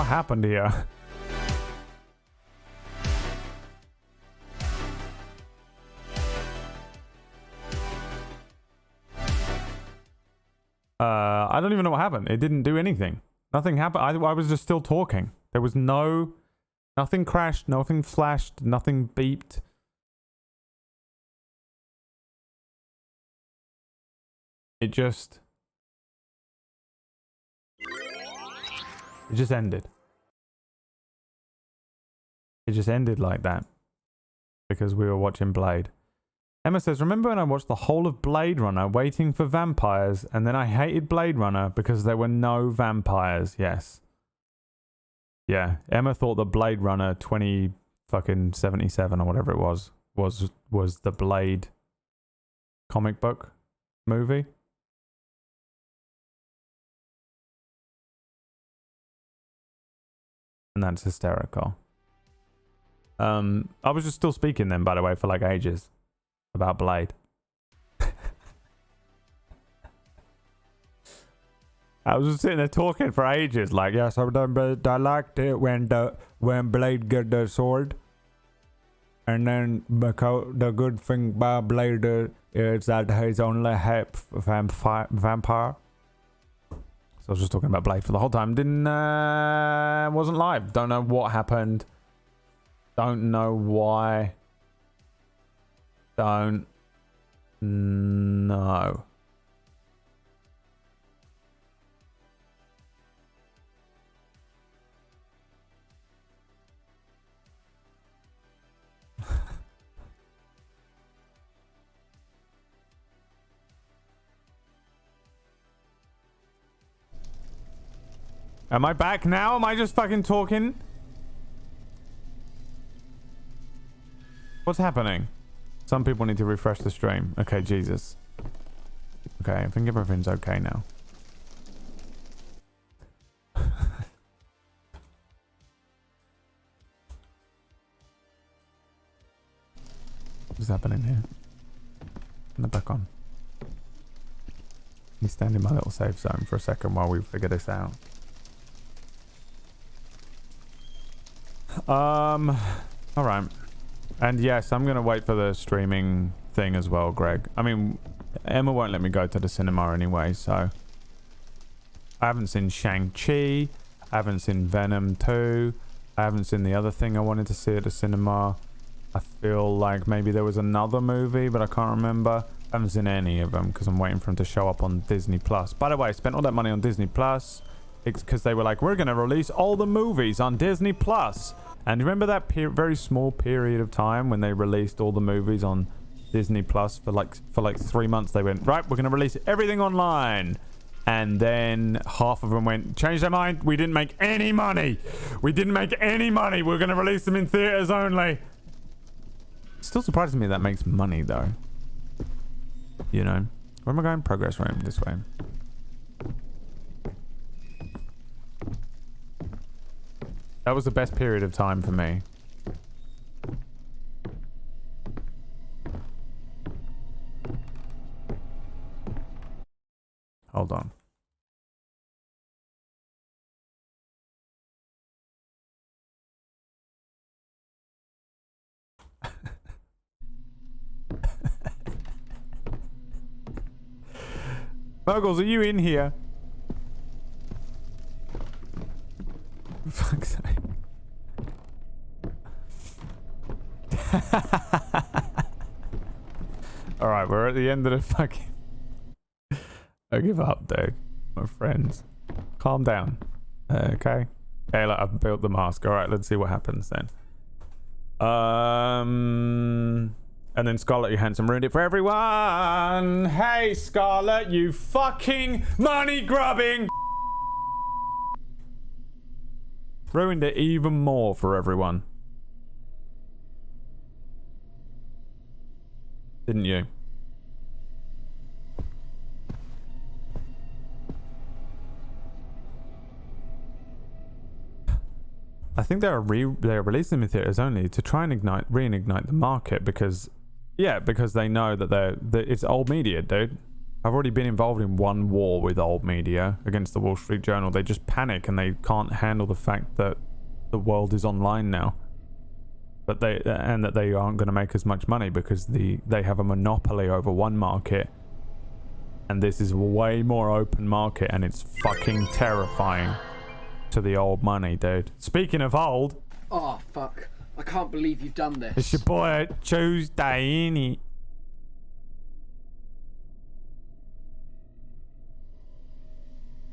what happened here. I don't even know what happened. It didn't do anything. Nothing happened. I was just still talking. There was nothing crashed, nothing flashed, nothing beeped. It just ended. It just ended like that because we were watching Blade. Emma says, remember when I watched the whole of Blade Runner waiting for vampires, and then I hated Blade Runner because there were no vampires? Yes. Yeah. Emma thought that Blade Runner 2077 or whatever it was the Blade comic book movie. And that's hysterical. I was just still speaking then, by the way, for like ages. About Blade. I was just sitting there talking for ages, like, yes, I liked it when Blade get the sword, and then because the good thing about Blade is that he's only half vampire. So I was just talking about Blade for the whole time. Wasn't live. Don't know what happened. Don't know why. Don't know. Am I back now? Am I just fucking talking? What's happening? Some people need to refresh the stream. Okay, Jesus. Okay, I think everything's okay now. What's happening here? Turn it back on. Let me stand in my little safe zone for a second while we figure this out. Alright. And yes, I'm going to wait for the streaming thing as well, Greg. I mean, Emma won't let me go to the cinema anyway, so... I haven't seen Shang-Chi. I haven't seen Venom 2. I haven't seen the other thing I wanted to see at the cinema. I feel like maybe there was another movie, but I can't remember. I haven't seen any of them because I'm waiting for them to show up on Disney+. By the way, I spent all that money on Disney+. It's because they were like, we're going to release all the movies on Disney+. And remember that very small period of time when they released all the movies on Disney Plus for like 3 months? They went, right, we're going to release everything online. And then half of them went, change their mind. We didn't make any money. We didn't make any money. We're going to release them in theaters only. It still surprises me that makes money though. You know, where am I going? Progress room this way. That was the best period of time for me. Hold on. Muggles, are you in here? For fuck's sake. Alright, we're at the end of the fucking... I give up, dude. My friends. Calm down. Okay? Hey, look, I've built the mask. Alright, let's see what happens then. And then Scarlett Johansson ruined it for everyone. Hey, Scarlett, you fucking money-grubbing... Ruined it even more for everyone. Didn't you? I think they're releasing them in theaters only to try and reignite the market because, yeah, because they know that it's old media, dude. I've already been involved in one war with old media against the Wall Street Journal. They just panic and they can't handle the fact that the world is online now. But that they aren't going to make as much money because they have a monopoly over one market. And this is a way more open market, and it's fucking terrifying to the old money, dude. Speaking of old. Oh, fuck. I can't believe you've done this. It's your boy Tuesday, innit?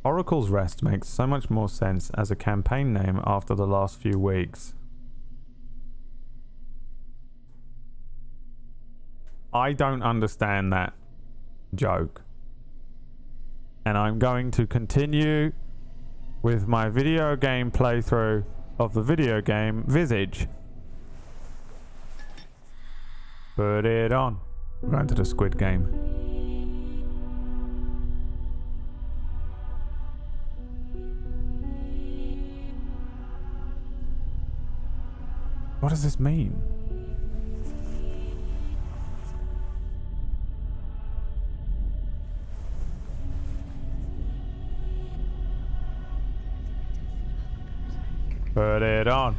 Oracle's Rest makes so much more sense as a campaign name after the last few weeks. I don't understand that joke. And I'm going to continue with my video game playthrough of the video game Visage. Put it on. We're going to the Squid Game. What does this mean? Put it on.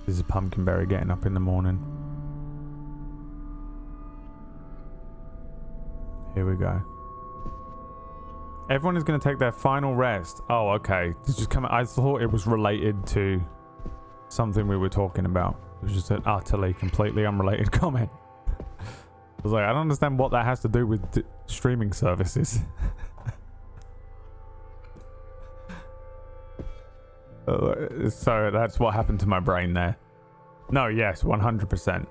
This is Pumpkinberry getting up in the morning. Here we go. Everyone is going to take their final rest. Oh, okay. This just come. I thought it was related to something we were talking about. It was just an utterly, completely unrelated comment. I was like, I don't understand what that has to do with streaming services. So that's what happened to my brain there. No, yes, 100%.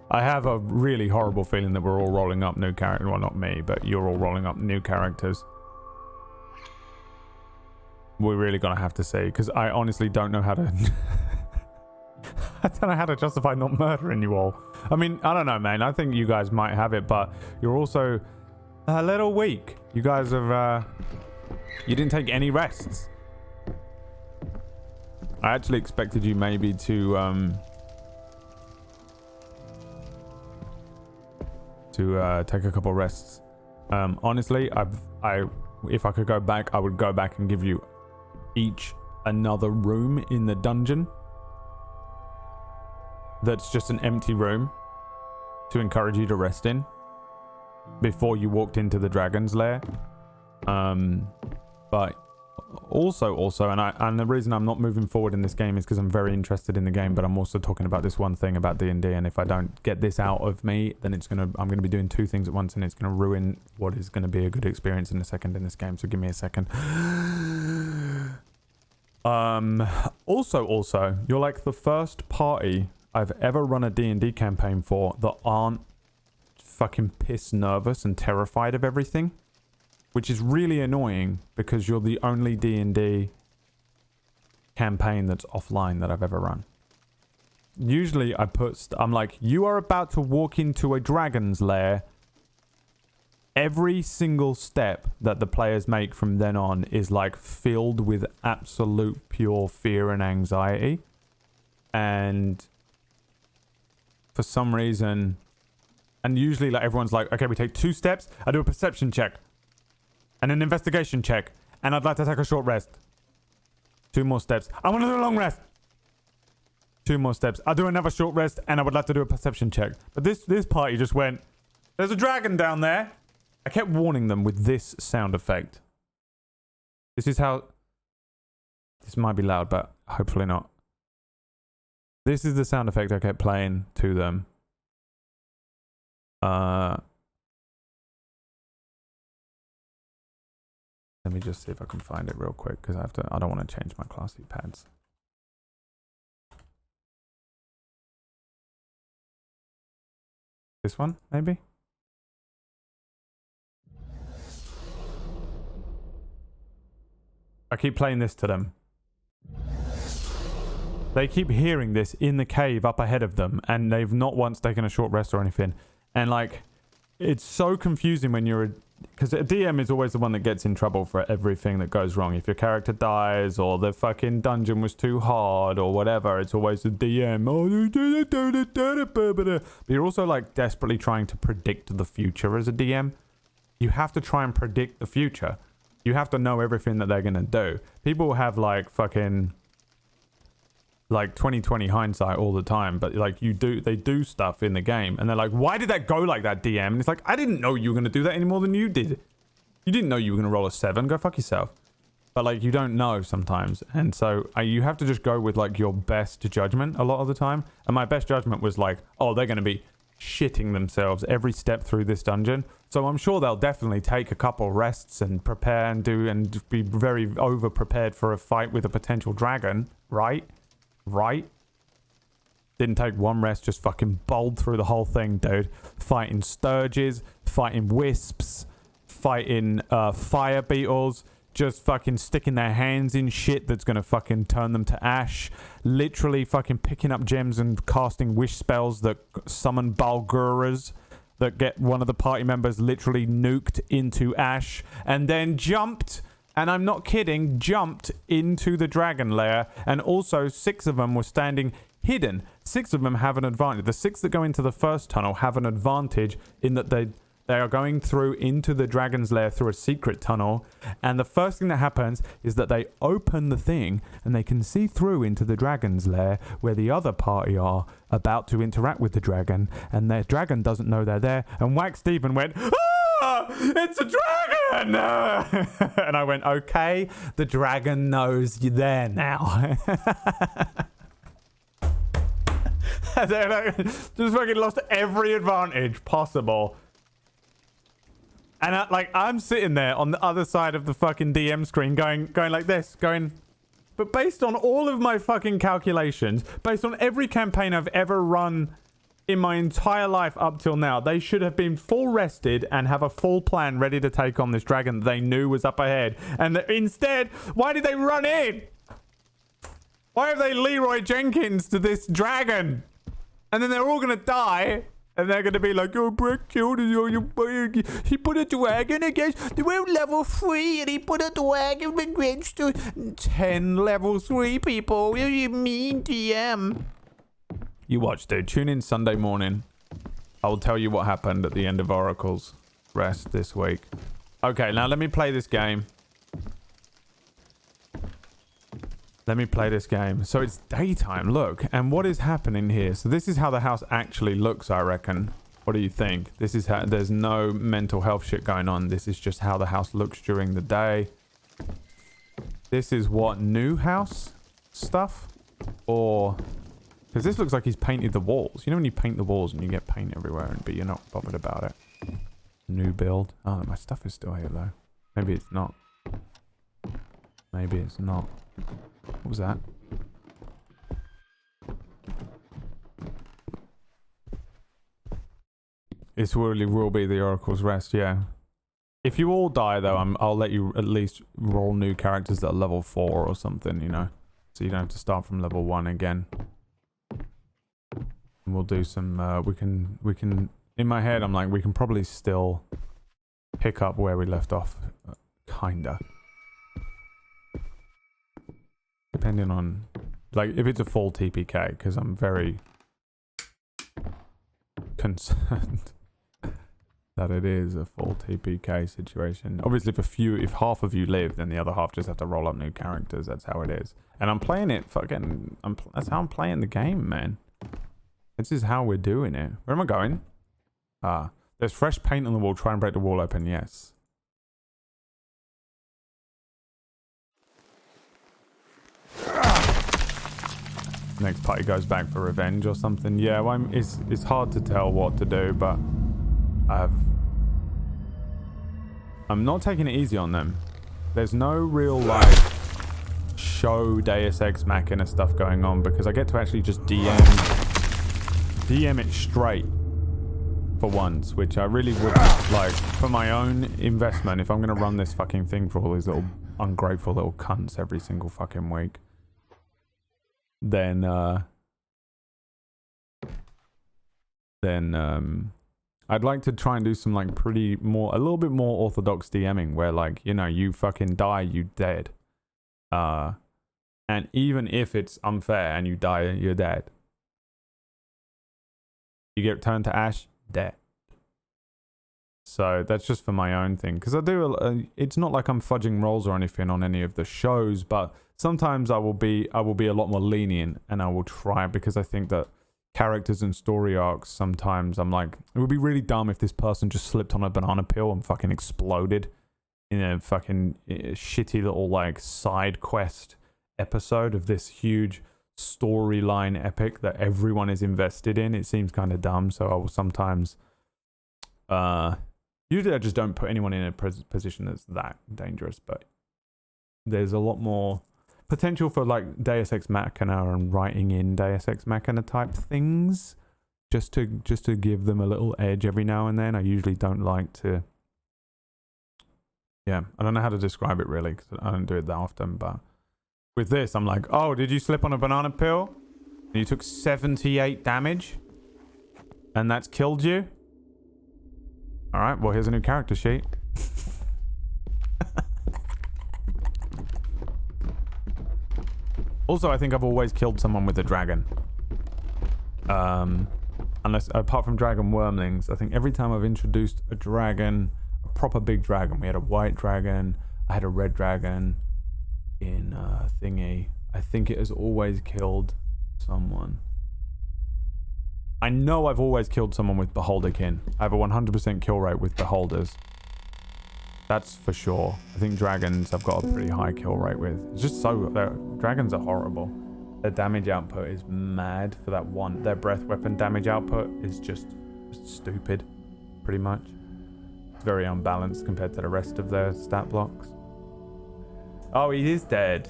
I have a really horrible feeling that we're all rolling up new characters. Well, not me, but you're all rolling up new characters. We're really going to have to see, because I honestly don't know how to... I don't know how to justify not murdering you all. I mean, I don't know, man. I think you guys might have it, but you're also a little weak. You guys have... you didn't take any rests. I actually expected you maybe to take a couple rests. Honestly, if I could go back, I would go back and give you each another room in the dungeon. That's just an empty room to encourage you to rest in before you walked into the dragon's lair. But also, and the reason I'm not moving forward in this game is because I'm very interested in the game, but I'm also talking about this one thing about D&D, and if I don't get this out of me, then I'm gonna be doing two things at once, and it's gonna ruin what is gonna be a good experience in a second in this game. So give me a second. Also, you're like the first party I've ever run a D&D campaign for that aren't fucking piss nervous and terrified of everything, which is really annoying because you're the only D&D campaign that's offline that I've ever run. Usually I'm like, you are about to walk into a dragon's lair. Every single step that the players make from then on is like filled with absolute pure fear and anxiety. And for some reason, and usually like everyone's like, okay, we take 2 steps. I do a perception check and an investigation check, and I'd like to take a short rest. 2 more steps. I want to do a long rest. 2 more steps. I'll do another short rest, and I would like to do a perception check. But this party just went, there's a dragon down there. I kept warning them with this sound effect. This is how... This might be loud, but hopefully not. This is the sound effect I kept playing to them. Let me just see if I can find it real quick, because I don't want to change my classy pads. This one, maybe? I keep playing this to them. They keep hearing this in the cave up ahead of them, and they've not once taken a short rest or anything. And like, it's so confusing when you're because a DM is always the one that gets in trouble for everything that goes wrong. If your character dies or the fucking dungeon was too hard or whatever, it's always the DM. But you're also like desperately trying to predict the future as a DM. You have to try and predict the future. You have to know everything that they're going to do. People have like fucking like 20/20 hindsight all the time, but like they do stuff in the game and they're like, why did that go like that, DM? And it's like, I didn't know you were going to do that any more than you did. You didn't know you were going to roll a 7. Go fuck yourself. But like, you don't know sometimes. And so you have to just go with like your best judgment a lot of the time. And my best judgment was like, oh, they're going to be shitting themselves every step through this dungeon. So I'm sure they'll definitely take a couple rests and prepare and be very over prepared for a fight with a potential dragon, right? Didn't take one rest, just fucking bowled through the whole thing, dude. Fighting sturges, fighting wisps, fighting fire beetles, just fucking sticking their hands in shit that's gonna fucking turn them to ash. Literally fucking picking up gems and casting wish spells that summon Balguras that get one of the party members literally nuked into ash, and then jumped, and I'm not kidding, jumped into the dragon lair, and also 6 of them were standing hidden. 6 of them have an advantage. The 6 that go into the first tunnel have an advantage in that they are going through into the dragon's lair through a secret tunnel, and the first thing that happens is that they open the thing and they can see through into the dragon's lair where the other party are about to interact with the dragon, and their dragon doesn't know they're there, and Wax Steven went, ah, it's a dragon! And I went, okay, the dragon knows you're there now. Just fucking lost every advantage possible. And I'm sitting there on the other side of the fucking DM screen going like this, but based on all of my fucking calculations, based on every campaign I've ever run in my entire life up till now, they should have been full rested and have a full plan ready to take on this dragon that they knew was up ahead. And instead, why did they run in? Why have they Leroy Jenkins to this dragon? And then they're all going to die. And they're going to be like, oh, Brett killed us. He put a dragon against... We're level 3 and he put a dragon against 10 level 3 people. What do you mean, DM? You watch, dude. Tune in Sunday morning. I will tell you what happened at the end of Oracle's rest this week. Okay, now let me play this game. So it's daytime, look. And what is happening here? So this is how the house actually looks, I reckon. What do you think? This is how... There's no mental health shit going on. This is just how the house looks during the day. This is what? New house stuff? Or... Because this looks like he's painted the walls. You know when you paint the walls and you get paint everywhere, but you're not bothered about it. New build. Oh, my stuff is still here, though. Maybe it's not. Maybe it's not. What was that? This really will be the Oracle's rest, yeah. If you all die, though, I'll let you at least roll new characters that are level 4 or something, you know? So you don't have to start from level 1 again. And we'll do some, we can, in my head, I'm like, we can probably still pick up where we left off, kinda. Depending on, like, if it's a full TPK, because I'm very concerned that it is a full TPK situation. Obviously, if half of you live, then the other half just have to roll up new characters. That's how it is. And I'm playing it fucking, that's how I'm playing the game, man. This is how we're doing it. Where am I going? Ah, there's fresh paint on the wall. Try and break the wall open. Yes. Next party goes back for revenge or something. Yeah, well, it's hard to tell what to do, but I'm not taking it easy on them. There's no real like show Deus Ex Machina stuff going on because I get to actually just DM it straight for once, which I really would like for my own investment. If I'm gonna run this fucking thing for all these little ungrateful little cunts every single fucking week, then I'd like to try and do some like a little bit more orthodox DMing where like, you know, you fucking die, you dead. And even if it's unfair and you die, you're dead. You get turned to ash, dead. So that's just for my own thing. Because I do, it's not like I'm fudging rolls or anything on any of the shows, but sometimes I will be a lot more lenient and I will try, because I think that characters and story arcs, sometimes I'm like, it would be really dumb if this person just slipped on a banana peel and fucking exploded in a fucking shitty little like side quest episode of this huge storyline epic that everyone is invested in. It seems kind of dumb, so I will sometimes usually I just don't put anyone in a position that's that dangerous, but there's a lot more potential for like Deus Ex Machina and writing in Deus Ex Machina type things, just to give them a little edge every now and then. I usually don't like to, I don't know how to describe it really, because I don't do it that often, but with this I'm like, oh, did you slip on a banana peel and you took 78 damage and that's killed you? All right, well, here's a new character sheet. Also, I think I've always killed someone with a dragon. Unless, apart from dragon wormlings, I think every time I've introduced a dragon, a proper big dragon, we had a white dragon, I had a red dragon in thingy, I think it has always killed someone. I know I've always killed someone with Beholderkin. I have a 100% kill rate with Beholders. That's for sure. I think dragons I've got a pretty high kill rate with. It's just so... dragons are horrible. Their damage output is mad for that one. Their breath weapon damage output is just stupid, pretty much. It's very unbalanced compared to the rest of their stat blocks. Oh, he is dead.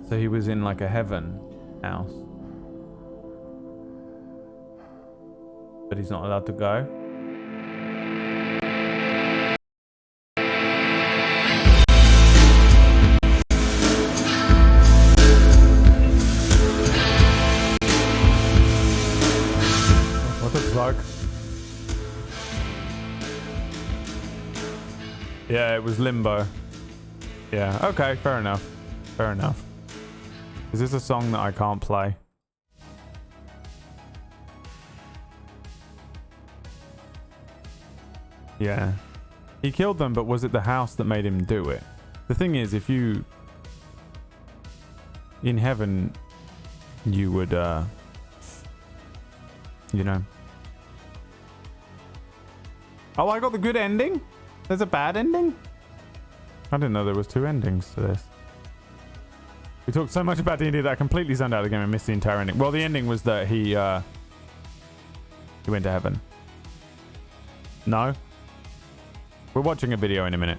So he was in like a heaven house. But he's not allowed to go. What the fuck? Yeah, it was Limbo. Yeah, okay, fair enough. Fair enough. Is this a song that I can't play? Yeah. He killed them, but was it the house that made him do it? The thing is, if you... in heaven, you would, you know... Oh, I got the good ending? There's a bad ending? I didn't know there was two endings to this. We talked so much about D&D that I completely zoned out of the game and missed the entire ending. Well, the ending was that he went to heaven. No? We're watching a video in a minute.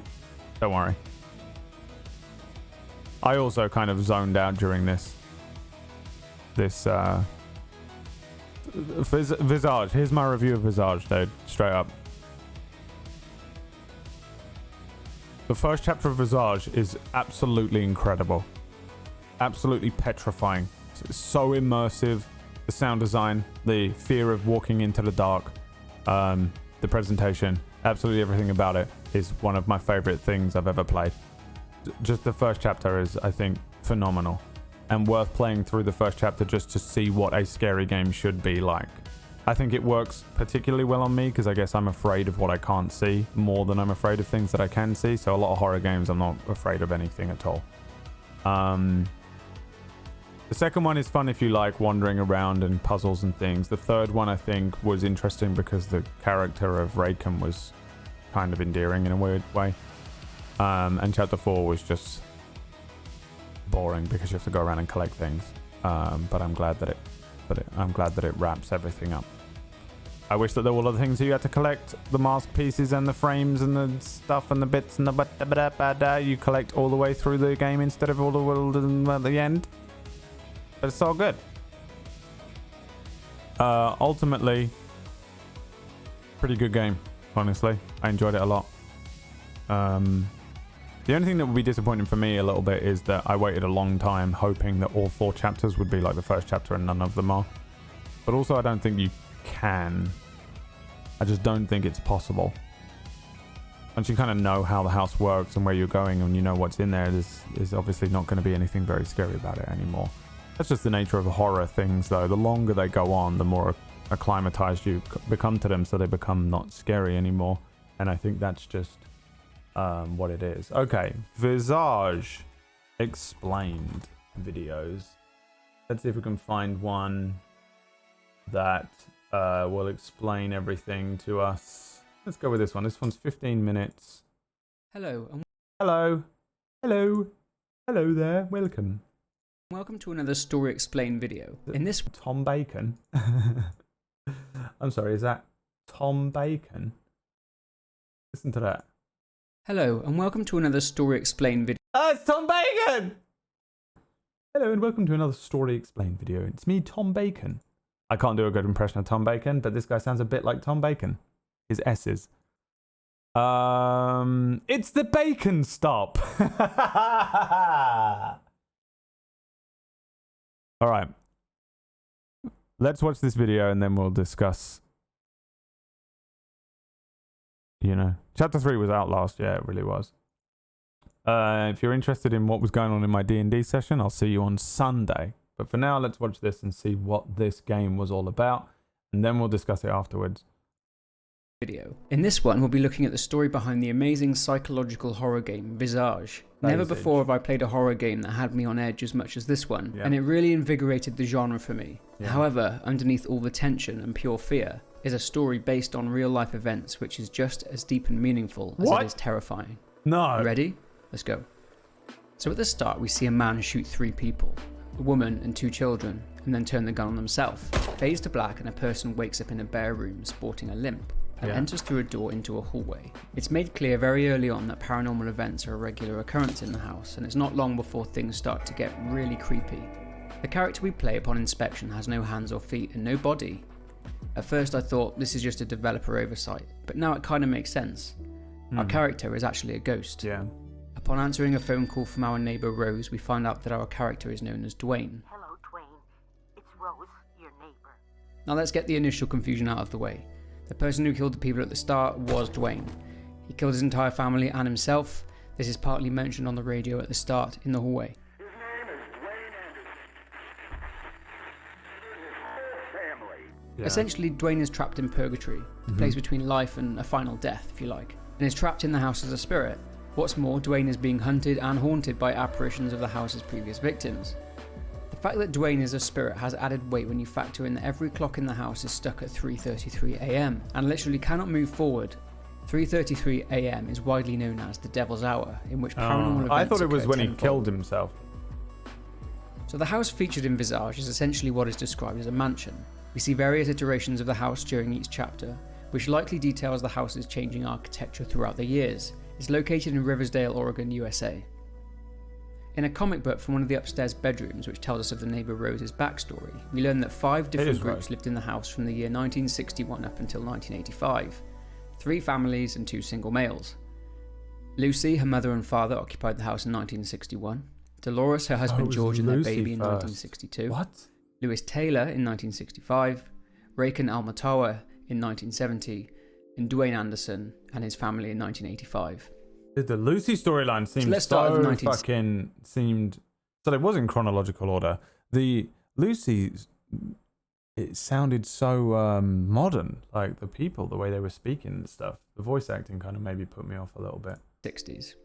Don't worry. I also kind of zoned out during this Visage. Here's my review of Visage, dude. Straight up. The first chapter of Visage is absolutely incredible. Absolutely petrifying. It's so immersive. The sound design, the fear of walking into the dark, the presentation, absolutely everything about it is one of my favorite things I've ever played. Just the first chapter is, I think, phenomenal and worth playing through the first chapter just to see what a scary game should be like. I think it works particularly well on me because I guess I'm afraid of what I can't see more than I'm afraid of things that I can see. So a lot of horror games, I'm not afraid of anything at all. The second one is fun if you like wandering around and puzzles and things. The third one, I think, was interesting because the character of Raken was kind of endearing in a weird way. And chapter 4 was just boring because you have to go around and collect things. But I'm glad that it wraps everything up. I wish that there were other things that you had to collect, the mask pieces and the frames and the stuff and the bits and the you collect all the way through the game instead of all the way at the end. But it's all good. Ultimately, pretty good game, honestly. I enjoyed it a lot. The only thing that would be disappointing for me a little bit is that I waited a long time hoping that all 4 chapters would be like the first chapter and none of them are. But also I don't think you can I just don't think it's possible. Once you kind of know how the house works and where you're going and you know what's in there, there's obviously not going to be anything very scary about it anymore. That's just the nature of horror things, though. The longer they go on, the more acclimatized you become to them, so they become not scary anymore. And I think that's just what it is. Okay, Visage explained videos. Let's see if we can find one that will explain everything to us. Let's go with this one. This one's 15 minutes. Hello, and Hello. Hello. Hello there. Welcome. welcome to another Story Explained video. In this Tom Bacon. I'm sorry, is that Tom Bacon? Listen to that. Hello, and welcome to another Story Explained video. Oh, it's Tom Bacon! Hello and welcome to another Story Explained video. It's me, Tom Bacon. I can't do a good impression of Tom Bacon, but this guy sounds a bit like Tom Bacon. His S's. It's the Bacon Stop. All right. Let's watch this video and then we'll discuss. You know, chapter 3 was out last year. It really was. If you're interested in what was going on in my D&D session, I'll see you on Sunday. But for now, let's watch this and see what this game was all about, and then we'll discuss it afterwards. Video. In this one, we'll be looking at the story behind the amazing psychological horror game Visage. Never before have I played a horror game that had me on edge as much as this one, and it really invigorated the genre for me. However, underneath all the tension and pure fear is a story based on real life events which is just as deep and meaningful as it is terrifying. No. You ready? Let's go. So at the start we see a man shoot 3 people, a woman and 2 children, and then turn the gun on himself. Fades to black and a person wakes up in a bare room sporting a limp and enters through a door into a hallway. It's made clear very early on that paranormal events are a regular occurrence in the house, and it's not long before things start to get really creepy. The character we play upon inspection has no hands or feet and no body. At first I thought this is just a developer oversight, but now it kind of makes sense. Our character is actually a ghost. Upon answering a phone call from our neighbour Rose, we find out that our character is known as Dwayne. Hello, Dwayne. It's Rose, your neighbor. Now let's get the initial confusion out of the way. The person who killed the people at the start was Dwayne. He killed his entire family and himself. This is partly mentioned on the radio at the start in the hallway. His name is Dwayne Anderson. His whole family. Essentially, Dwayne is trapped in purgatory, a place between life and a final death, if you like, and is trapped in the house as a spirit. What's more, Dwayne is being hunted and haunted by apparitions of the house's previous victims. The fact that Dwayne is a spirit has added weight when you factor in that every clock in the house is stuck at 3:33 AM and literally cannot move forward. 3:33 AM is widely known as the Devil's Hour, in which paranormal events I thought it was occur when he tenfold. killed himself. So the house featured in Visage is essentially what is described as a mansion. We see various iterations of the house during each chapter, which likely details the house's changing architecture throughout the years. It's located in Riversdale, Oregon, USA. In a comic book from one of the upstairs bedrooms, which tells us of the neighbour Rose's backstory, we learn that 5 different groups lived in the house from the year 1961 up until 1985. 3 families and 2 single males. Lucy, her mother and father, occupied the house in 1961. Dolores, her husband George, and their baby in 1962. What? Lewis Taylor in 1965. Raken Almatawa in 1970. And Dwayne Anderson and his family in 1985. The Lucy storyline seemed so it was in chronological order. The Lucy, it sounded so modern, like the people, the way they were speaking and stuff. The voice acting kind of maybe put me off a little bit. 60s.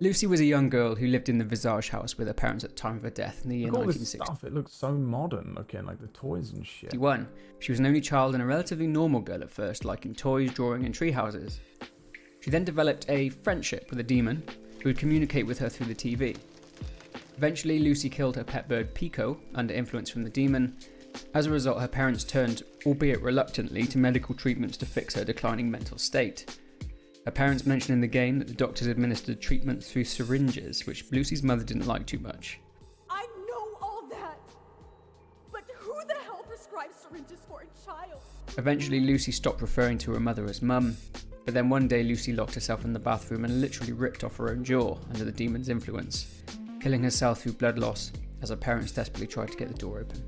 Lucy was a young girl who lived in the Visage house with her parents at the time of her death in the year 1960. It looks so modern looking, like the toys and shit. She was an only child and a relatively normal girl at first, liking toys, drawing and tree houses. She then developed a friendship with a demon who would communicate with her through the TV. Eventually, Lucy killed her pet bird Pico under influence from the demon. As a result, her parents turned, albeit reluctantly, to medical treatments to fix her declining mental state. Her parents mention in the game that the doctors administered treatment through syringes, which Lucy's mother didn't like too much. I know all that, but who the hell prescribes syringes for a child? Eventually, Lucy stopped referring to her mother as mum, but then one day Lucy locked herself in the bathroom and literally ripped off her own jaw under the demon's influence, killing herself through blood loss as her parents desperately tried to get the door open.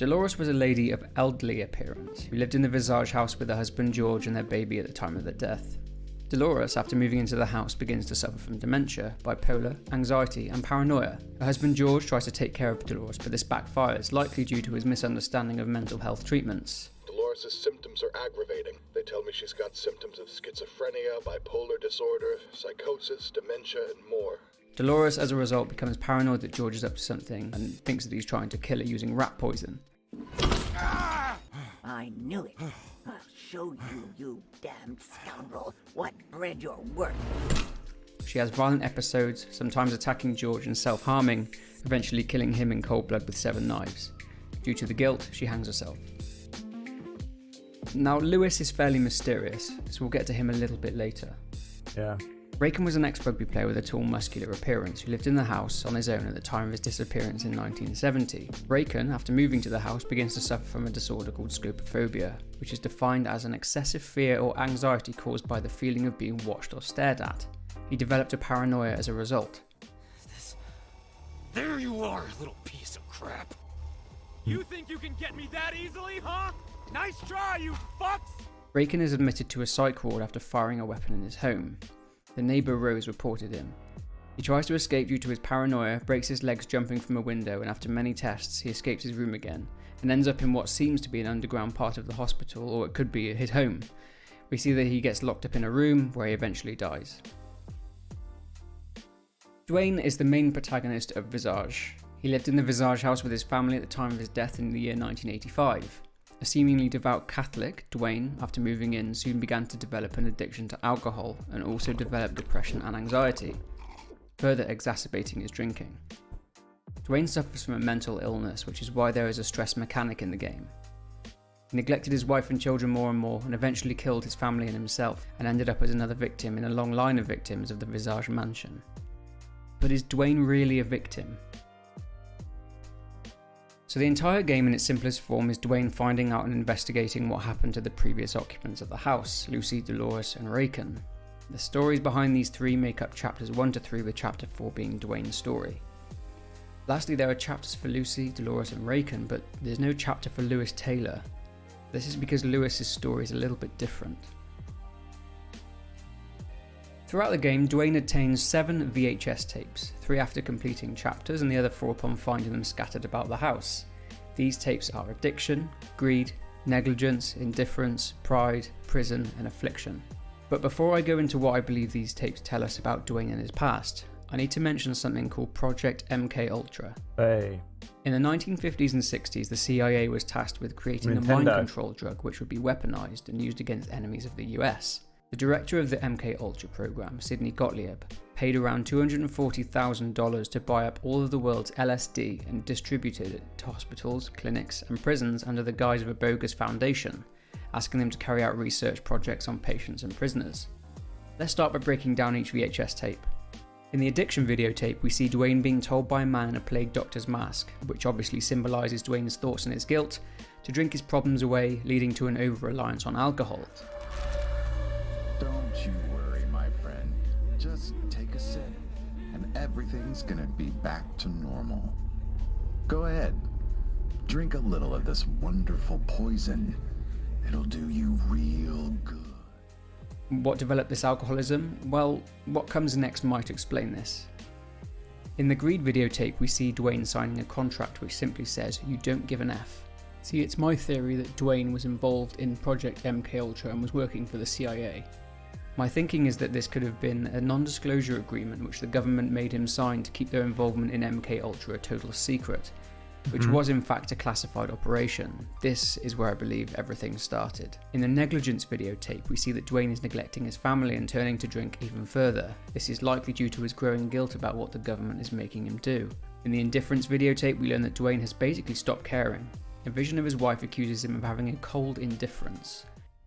Dolores was a lady of elderly appearance who lived in the Visage house with her husband George and their baby at the time of their death. Dolores, after moving into the house, begins to suffer from dementia, bipolar, anxiety, and paranoia. Her husband George tries to take care of Dolores, but this backfires, likely due to his misunderstanding of mental health treatments. Dolores' symptoms are aggravating. They tell me she's got symptoms of schizophrenia, bipolar disorder, psychosis, dementia, and more. Dolores, as a result, becomes paranoid that George is up to something and thinks that he's trying to kill her using rat poison. I knew it. I'll show you, you damned scoundrel, what bread you're worth. She has violent episodes, sometimes attacking George and self-harming, eventually killing him in cold blood with 7 knives. Due to the guilt, she hangs herself. Now, Lewis is fairly mysterious, so we'll get to him a little bit later. Yeah. Raken was an ex-rugby player with a tall, muscular appearance who lived in the house on his own at the time of his disappearance in 1970. Raken, after moving to the house, begins to suffer from a disorder called scopophobia, which is defined as an excessive fear or anxiety caused by the feeling of being watched or stared at. He developed a paranoia as a result. There you are, little piece of crap. You think you can get me that easily, huh? Nice try, you fucks! Raken is admitted to a psych ward after firing a weapon in his home. The neighbour Rose reported him. He tries to escape due to his paranoia, breaks his legs jumping from a window, and after many tests he escapes his room again and ends up in what seems to be an underground part of the hospital, or it could be his home. We see that he gets locked up in a room where he eventually dies. Dwayne is the main protagonist of Visage. He lived in the Visage house with his family at the time of his death in the year 1985. A seemingly devout Catholic, Dwayne, after moving in, soon began to develop an addiction to alcohol and also developed depression and anxiety, further exacerbating his drinking. Dwayne suffers from a mental illness, which is why there is a stress mechanic in the game. He neglected his wife and children more and more, and eventually killed his family and himself, and ended up as another victim in a long line of victims of the Visage mansion. But is Dwayne really a victim? So the entire game in its simplest form is Dwayne finding out and investigating what happened to the previous occupants of the house, Lucy, Dolores and Raken. The stories behind these 3 make up chapters 1 to 3, with chapter 4 being Dwayne's story. Lastly, there are chapters for Lucy, Dolores and Raken, but there's no chapter for Lewis Taylor. This is because Lewis's story is a little bit different. Throughout the game, Dwayne obtains 7 VHS tapes, 3 after completing chapters and the other 4 upon finding them scattered about the house. These tapes are addiction, greed, negligence, indifference, pride, prison and affliction. But before I go into what I believe these tapes tell us about Dwayne and his past, I need to mention something called Project MKUltra. Hey. In the 1950s and 60s, the CIA was tasked with creating a mind control drug which would be weaponized and used against enemies of the US. The director of the MKUltra program, Sidney Gottlieb, paid around $240,000 to buy up all of the world's LSD and distributed it to hospitals, clinics and prisons under the guise of a bogus foundation, asking them to carry out research projects on patients and prisoners. Let's start by breaking down each VHS tape. In the addiction videotape, we see Dwayne being told by a man in a plague doctor's mask, which obviously symbolises Dwayne's thoughts and his guilt, to drink his problems away, leading to an over-reliance on alcohol. Don't you worry, my friend. Just take a sip, and everything's gonna be back to normal. Go ahead. Drink a little of this wonderful poison. It'll do you real good. What developed this alcoholism? Well, what comes next might explain this. In the greed videotape, we see Dwayne signing a contract which simply says, "You don't give an F." See, it's my theory that Dwayne was involved in Project MKUltra and was working for the CIA. My thinking is that this could have been a non-disclosure agreement which the government made him sign to keep their involvement in MKUltra a total secret, which was in fact a classified operation. This is where I believe everything started. In the negligence videotape, we see that Dwayne is neglecting his family and turning to drink even further. This is likely due to his growing guilt about what the government is making him do. In the indifference videotape, we learn that Dwayne has basically stopped caring. A vision of his wife accuses him of having a cold indifference.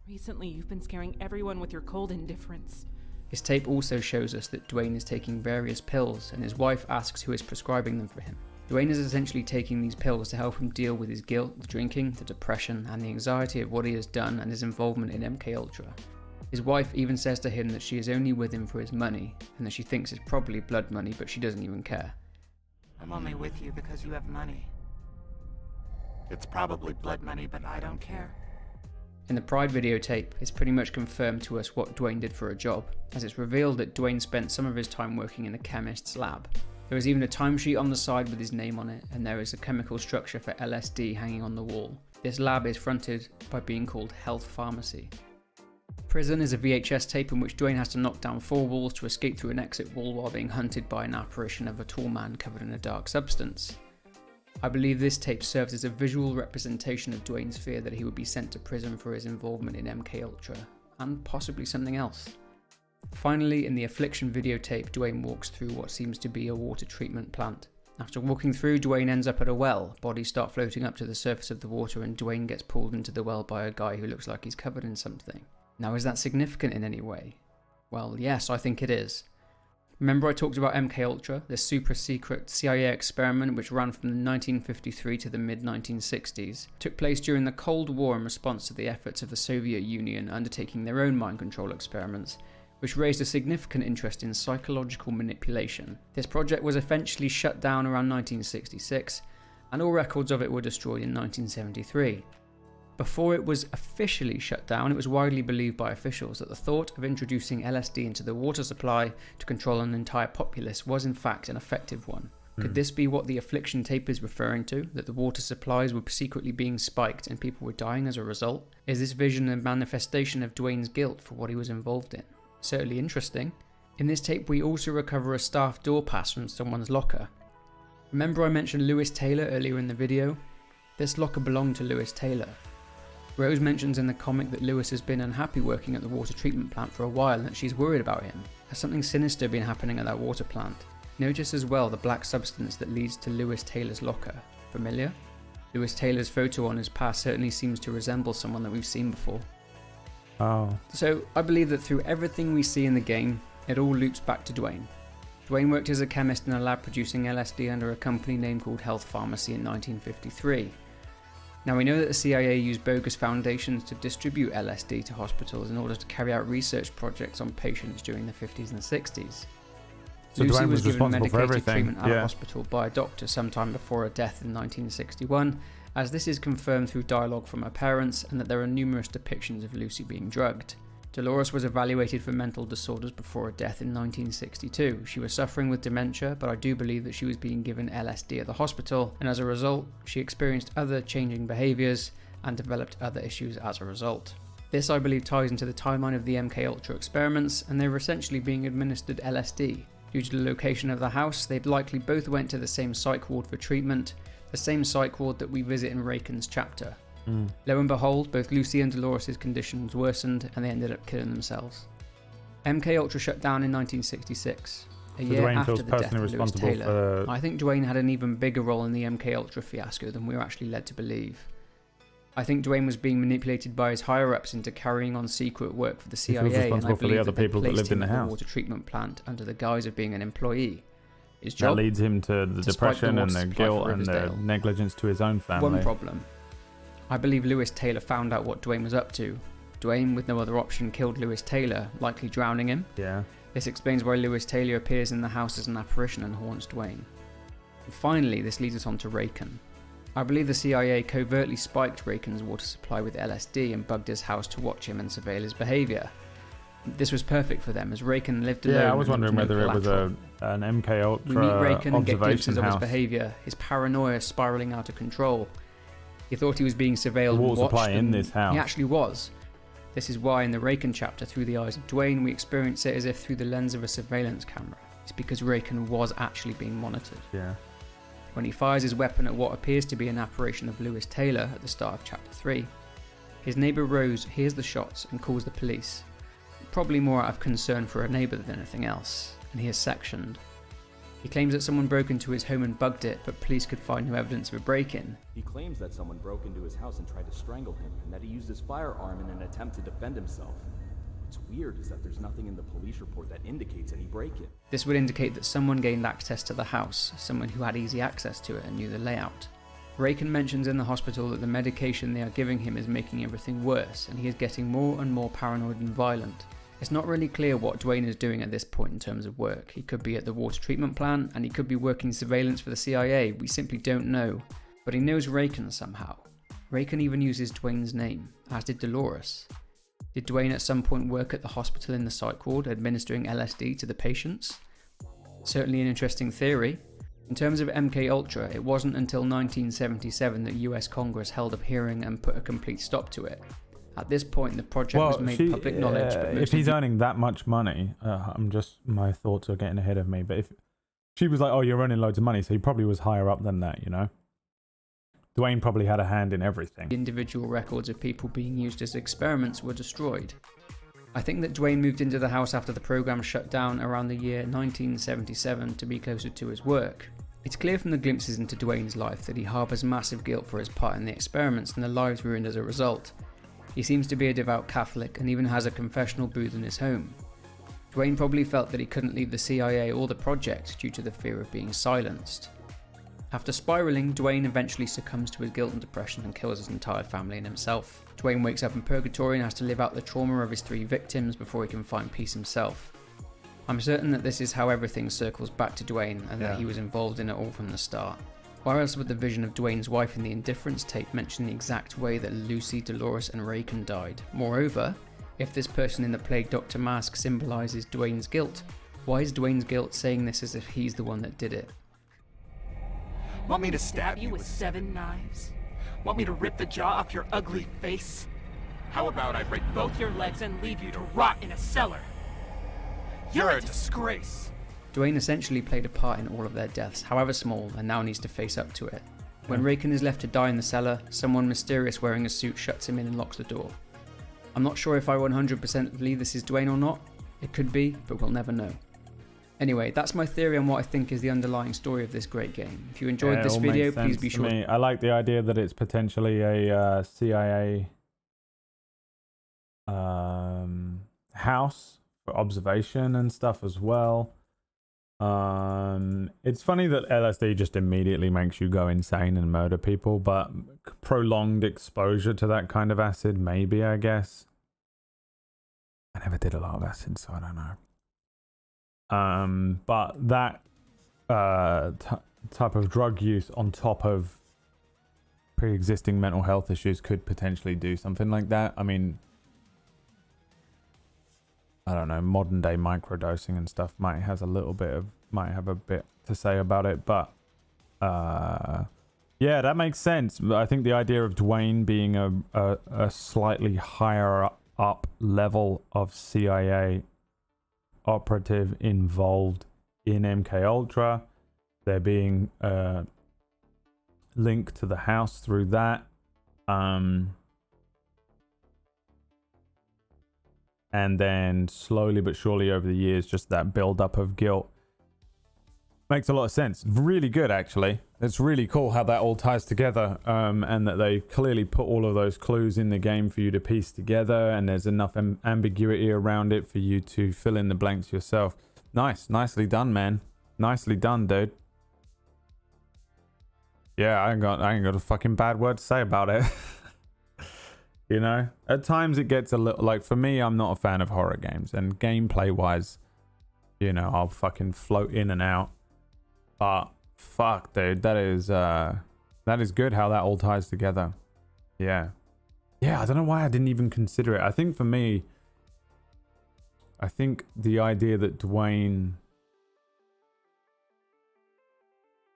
Recently, you've been scaring everyone with your cold indifference. His tape also shows us that Dwayne is taking various pills, and his wife asks who is prescribing them for him. Dwayne is essentially taking these pills to help him deal with his guilt, the drinking, the depression, and the anxiety of what he has done and his involvement in MKUltra. His wife even says to him that she is only with him for his money, and that she thinks it's probably blood money, but she doesn't even care. I'm only with you because you have money. It's probably blood money, but I don't care. In the Pride videotape, it's pretty much confirmed to us what Dwayne did for a job, as it's revealed that Dwayne spent some of his time working in a chemist's lab. There is even a timesheet on the side with his name on it, and there is a chemical structure for LSD hanging on the wall. This lab is fronted by being called Health Pharmacy. Prison is a VHS tape in which Dwayne has to knock down 4 walls to escape through an exit wall while being hunted by an apparition of a tall man covered in a dark substance. I believe this tape serves as a visual representation of Dwayne's fear that he would be sent to prison for his involvement in MKUltra, and possibly something else. Finally, in the Affliction videotape, Dwayne walks through what seems to be a water treatment plant. After walking through, Dwayne ends up at a well. Bodies start floating up to the surface of the water and Dwayne gets pulled into the well by a guy who looks like he's covered in something. Now, is that significant in any way? Well, yes, I think it is. Remember I talked about MKUltra, this super secret CIA experiment which ran from 1953 to the mid-1960s, took place during the Cold War in response to the efforts of the Soviet Union undertaking their own mind control experiments, which raised a significant interest in psychological manipulation. This project was eventually shut down around 1966, and all records of it were destroyed in 1973. Before it was officially shut down, it was widely believed by officials that the thought of introducing LSD into the water supply to control an entire populace was in fact an effective one. Could this be what the Affliction tape is referring to, that the water supplies were secretly being spiked and people were dying as a result? Is this vision a manifestation of Dwayne's guilt for what he was involved in? Certainly interesting. In this tape we also recover a staff door pass from someone's locker. Remember I mentioned Lewis Taylor earlier in the video? This locker belonged to Lewis Taylor. Rose mentions in the comic that Lewis has been unhappy working at the water treatment plant for a while and that she's worried about him. Has something sinister been happening at that water plant? Notice as well the black substance that leads to Lewis Taylor's locker. Familiar? Lewis Taylor's photo on his pass certainly seems to resemble someone that we've seen before. Oh. So I believe that through everything we see in the game, it all loops back to Dwayne. Dwayne worked as a chemist in a lab producing LSD under a company name called Health Pharmacy in 1953. Now we know that the CIA used bogus foundations to distribute LSD to hospitals in order to carry out research projects on patients during the 50s and 60s. So Lucy Dwayne was given responsible for medicated everything. treatment at a hospital by a doctor sometime before her death in 1961, as this is confirmed through dialogue from her parents and that there are numerous depictions of Lucy being drugged. Dolores was evaluated for mental disorders before her death in 1962. She was suffering with dementia, but I do believe that she was being given LSD at the hospital, and as a result, she experienced other changing behaviours and developed other issues as a result. This, I believe, ties into the timeline of the MKUltra experiments, and they were essentially being administered LSD. Due to the location of the house, they'd likely both went to the same psych ward for treatment, the same psych ward that we visit in Raken's chapter. Lo and behold, both Lucy and Dolores' conditions worsened and they ended up killing themselves. MKUltra shut down in 1966, a year Dwayne after feels the death personally of Lewis responsible Taylor. for... I think Dwayne had an even bigger role in the MKUltra fiasco than we were actually led to believe. I think Dwayne was being manipulated by his higher-ups into carrying on secret work for the CIA, and I responsible for the believe other that they people that placed lived in him the at house. the water treatment plant under the guise of being an employee. His That job? leads him to the To spike the depression and water the supply for guilt and the Riversdale. negligence to his own family. One problem. I believe Lewis Taylor found out what Dwayne was up to. Dwayne, with no other option, killed Lewis Taylor, likely drowning him. Yeah. This explains why Lewis Taylor appears in the house as an apparition and haunts Dwayne. And finally, this leads us on to Raken. I believe the CIA covertly spiked Raken's water supply with LSD and bugged his house to watch him and surveil his behaviour. This was perfect for them, as Raken lived alone. Yeah, I was and there wondering no whether it was collateral. an MKUltra We meet Raken and get glimpses observation of his house. behaviour, his paranoia spiralling out of control. He thought he was being surveilled The water and watched, supply in and this house. he actually was. This is why in the Raken chapter, Through the Eyes of Dwayne, we experience it as if through the lens of a surveillance camera. It's because Raken was actually being monitored. Yeah. When he fires his weapon at what appears to be an apparition of Lewis Taylor at the start of chapter 3, his neighbour Rose hears the shots and calls the police, probably more out of concern for her neighbour than anything else, and he is sectioned. He claims that someone broke into his home and bugged it, but police could find no evidence of a break-in. He claims that someone broke into his house and tried to strangle him, and that he used his firearm in an attempt to defend himself. What's weird is that there's nothing in the police report that indicates any break-in. This would indicate that someone gained access to the house, someone who had easy access to it and knew the layout. Raken mentions in the hospital that the medication they are giving him is making everything worse, and he is getting more and more paranoid and violent. It's not really clear what Dwayne is doing at this point in terms of work. He could be at the water treatment plant, and he could be working surveillance for the CIA. We simply don't know. But he knows Raken somehow. Raken even uses Dwayne's name, as did Dolores. Did Dwayne at some point work at the hospital in the psych ward administering LSD to the patients? Certainly an interesting theory. In terms of MK Ultra, it wasn't until 1977 that US Congress held a hearing and put a complete stop to it. At this point, the project was made public knowledge. But if he's earning that much money, my thoughts are getting ahead of me. But if she was like, "Oh, you're earning loads of money," so he probably was higher up than that, you know. Dwayne probably had a hand in everything. Individual records of people being used as experiments were destroyed. I think that Dwayne moved into the house after the program shut down around the year 1977 to be closer to his work. It's clear from the glimpses into Dwayne's life that he harbours massive guilt for his part in the experiments and the lives ruined as a result. He seems to be a devout Catholic and even has a confessional booth in his home. Dwayne probably felt that he couldn't leave the CIA or the project due to the fear of being silenced. After spiralling, Dwayne eventually succumbs to his guilt and depression and kills his entire family and himself. Dwayne wakes up in purgatory and has to live out the trauma of his 3 victims before he can find peace himself. I'm certain that this is how everything circles back to Dwayne and that he was involved in it all from the start. Where else would the vision of Dwayne's wife in the Indifference tape mention the exact way that Lucy, Dolores and Raken died? Moreover, if this person in the Plague Doctor mask symbolises Dwayne's guilt, why is Dwayne's guilt saying this as if he's the one that did it? Want me to stab you with 7 knives? Want me to rip the jaw off your ugly face? How about I break both your legs and leave you to rot in a cellar? You're a disgrace! Dwayne essentially played a part in all of their deaths, however small, and now needs to face up to it. When Raken is left to die in the cellar, someone mysterious wearing a suit shuts him in and locks the door. I'm not sure if I 100% believe this is Dwayne or not. It could be, but we'll never know. Anyway, that's my theory on what I think is the underlying story of this great game. If you enjoyed this video, please be sure I like the idea that it's potentially a CIA house for observation and stuff as well. It's funny that LSD just immediately makes you go insane and murder people, but prolonged exposure to that kind of acid, maybe, I guess. I never did a lot of acid, so I don't know. But that type of drug use on top of pre-existing mental health issues could potentially do something like that. I mean, I don't know, modern day microdosing and stuff might have a bit to say about it, but yeah, that makes sense. I think the idea of Dwayne being a slightly higher up level of CIA operative involved in MK Ultra, there being linked to the house through that, and then slowly but surely over the years, just that build up of guilt makes a lot of sense. Really good, actually. It's really cool how that all ties together, and that they clearly put all of those clues in the game for you to piece together, and there's enough ambiguity around it for you to fill in the blanks yourself. Nicely done, man. Nicely done, dude. Yeah, I ain't got a fucking bad word to say about it. You know, at times it gets a little, like, for me, I'm not a fan of horror games, and gameplay wise, you know, I'll fucking float in and out. But fuck, dude, that is good how that all ties together. Yeah, I don't know why I didn't even consider it. I think for me, the idea that Dwayne,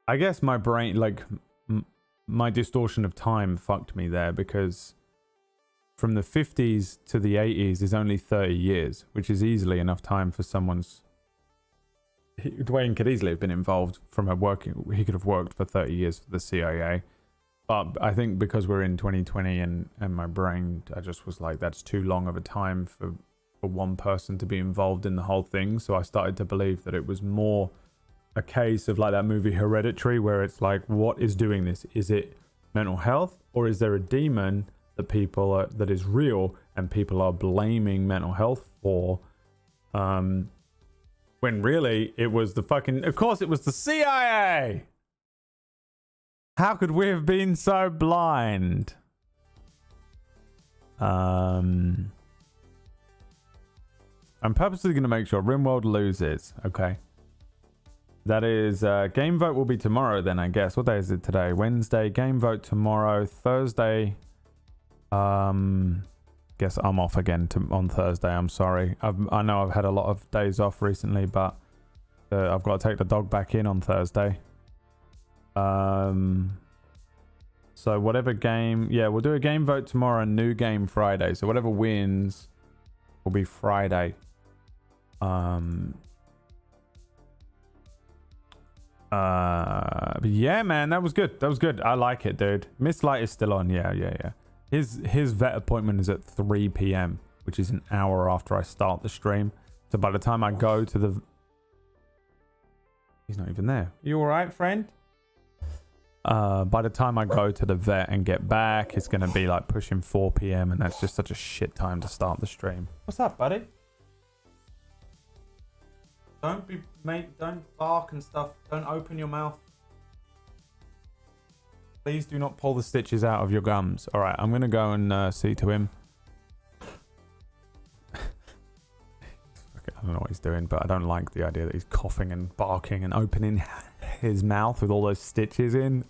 I guess my brain, like my distortion of time fucked me there, because from the 50s to the 80s is only 30 years, which is easily enough time for someone's... Dwayne could easily have been involved he could have worked for 30 years for the CIA. But I think because we're in 2020 and my brain, I just was like, that's too long of a time for one person to be involved in the whole thing. So I started to believe that it was more a case of like that movie Hereditary, where it's like, what is doing this? Is it mental health, or is there a demon that is real and people are blaming mental health for? When really it was of course it was the CIA. How could we have been so blind? I'm purposely going to make sure RimWorld loses. Okay. That is, game vote will be tomorrow then, I guess. What day is it today? Wednesday. Game vote tomorrow. Thursday. Guess I'm off again on Thursday. I'm sorry. I know I've had a lot of days off recently, but I've got to take the dog back in on Thursday. So whatever game, yeah, we'll do a game vote tomorrow and new game Friday. So whatever wins will be Friday. But yeah, man, that was good. That was good. I like it, dude. Miss Light is still on. Yeah. His vet appointment is at 3 p.m., which is an hour after I start the stream. So by the time I go to the... He's not even there. You all right, friend? By the time I go to the vet and get back, it's going to be like pushing 4 p.m. and that's just such a shit time to start the stream. What's up, buddy? Don't bark and stuff. Don't open your mouth. Please do not pull the stitches out of your gums. All right, I'm going to go and see to him. I don't know what he's doing, but I don't like the idea that he's coughing and barking and opening his mouth with all those stitches in.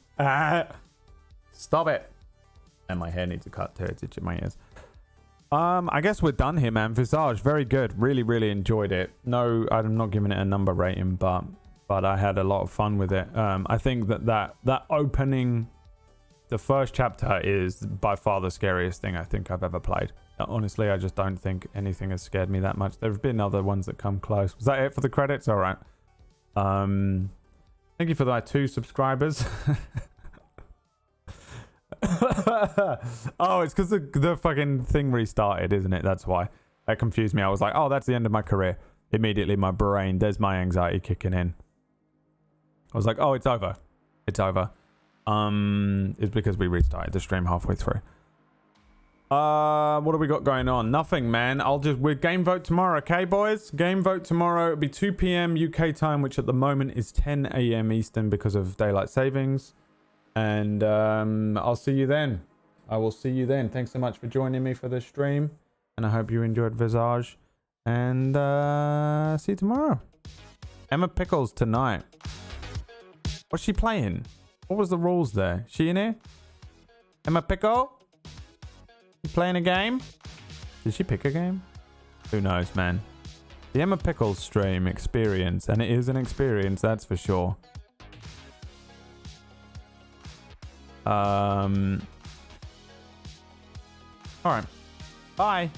Stop it. And my hair needs a cut too. It's itching my ears. I guess we're done here, man. Visage, very good. Really enjoyed it. No, I'm not giving it a number rating, but I had a lot of fun with it. I think that opening, the first chapter is by far the scariest thing I think I've ever played. Honestly, I just don't think anything has scared me that much. There have been other ones that come close. Was that it for the credits? All right. Thank you for that 2 subscribers. Oh, it's because the fucking thing restarted, isn't it? That's why. That confused me. I was like, oh, that's the end of my career. Immediately, my brain, there's my anxiety kicking in. I was like, oh, it's over. It's over. It's because we restarted the stream halfway through. What do we got going on? Nothing, man. We're game vote tomorrow, okay, boys? Game vote tomorrow. It'll be 2 p.m. UK time, which at the moment is 10 a.m. Eastern because of daylight savings. And I'll see you then. I will see you then. Thanks so much for joining me for this stream. And I hope you enjoyed Visage. And see you tomorrow. Emma Pickles tonight. What's she playing? What was the rules there? She in here? Emma Pickle? You playing a game? Did she pick a game? Who knows, man. The Emma Pickles stream experience. And it is an experience, that's for sure. Alright. Bye.